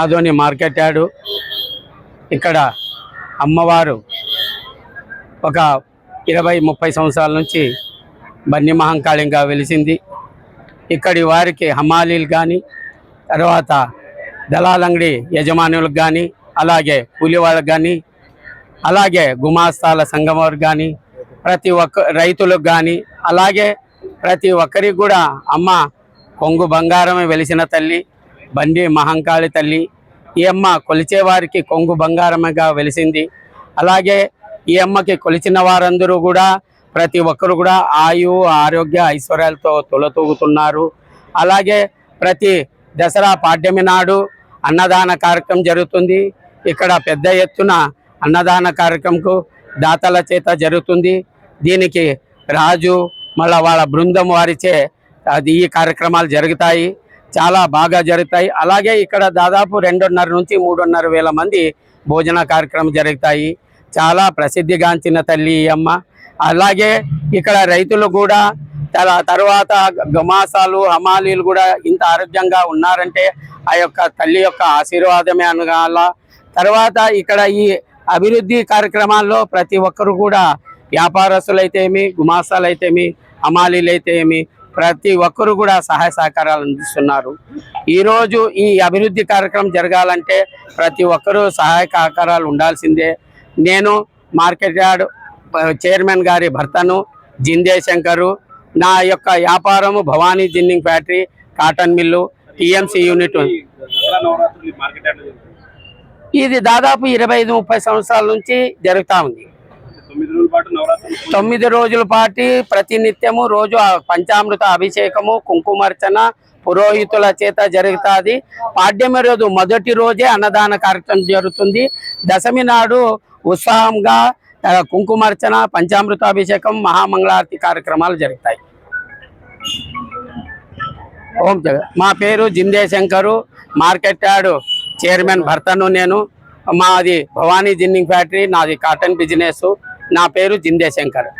Adoni market yard. ఇక్కడ అమ్మవారు ఒక 20-30 సంవత్సరాల నుంచి బన్నీ మహంకాళిగా వెలిసింది. ఇక్కడి వారికి హమాలీలు కానీ, తర్వాత దళాలంగడి యజమానులకు కానీ, అలాగే కూలి వాళ్ళకు కానీ, అలాగే గుమాస్తాల సంఘం వారికి కానీ, ప్రతి ఒక్క రైతులకు కానీ, అలాగే ప్రతి ఒక్కరికి కూడా అమ్మ కొంగు బంగారమే వెలిసిన తల్లి బండి మహంకాళి తల్లి. ఈ అమ్మ కొలిచేవారికి కొంగు బంగారముగా వెలిసింది. అలాగే ఈ అమ్మకి కొలిచిన వారందరూ కూడా ప్రతి ఒక్కరు కూడా ఆయు ఆరోగ్య ఐశ్వర్యాలతో తొలతూగుతున్నారు. అలాగే ప్రతి దసరా పాడ్యమి నాడు అన్నదాన కార్యక్రమం జరుగుతుంది. ఇక్కడ పెద్ద ఎత్తున అన్నదాన కార్యక్రమంకు దాతల చేత జరుగుతుంది. దీనికి రాజు మళ్ళా వాళ్ళ బృందం వారిచే ఈ కార్యక్రమాలు జరుగుతాయి, చాలా బాగా జరుగుతాయి. అలాగే ఇక్కడ దాదాపు 2.5 నుంచి 3.5 వేల మంది భోజన కార్యక్రమం జరుగుతాయి. చాలా ప్రసిద్ధిగాంచిన తల్లి ఈ అమ్మ. అలాగే ఇక్కడ రైతులు కూడా తర్వాత గమాసాలు హమాలీలు కూడా ఇంత ఆరోగ్యంగా ఉన్నారంటే ఆ యొక్క తల్లి యొక్క ఆశీర్వాదమే అనగాల. తర్వాత ఇక్కడ ఈ అభివృద్ధి కార్యక్రమాల్లో ప్రతి ఒక్కరు కూడా వ్యాపారస్తులైతేమి, గుమాసాలైతేమి, హమాలీలైతేమి ప్రతి ఒక్కరు కూడా సహాయ సహకారాలు అందిస్తున్నారు. ఈరోజు ఈ అభివృద్ధి కార్యక్రమం జరగాలంటే ప్రతి ఒక్కరూ సహాయ సహకారాలు ఉండాల్సిందే. నేను మార్కెట్ యార్డ్ చైర్మన్ గారి భర్తను, జిందే శంకరు. నా యొక్క వ్యాపారము Bhavani ginning factory, cotton mill, TMC unit. ఇది దాదాపు 25-30 సంవత్సరాల నుంచి జరుగుతూ ఉంది. 9 రోజుల పాటు ప్రతినిత్యము రోజు పంచామృత అభిషేకము, కుంకుమార్చన పురోహితుల చేత జరుగుతుంది. పాడ్యమి రోజు మొదటి రోజే అన్నదాన కార్యక్రమం జరుగుతుంది. దశమి నాడు ఉత్సాహంగా కుంకుమార్చన, పంచామృతాభిషేకం, మహామంగళారతి కార్యక్రమాలు జరుగుతాయి. ఓం జగ. మా పేరు Jinde Shankar, market yard chairman భర్తను నేను. మాది భవానీ జిన్నింగ్ ఫ్యాక్టరీ, నాది కాటన్ బిజినెస్. నా పేరు జిందే శంకర్.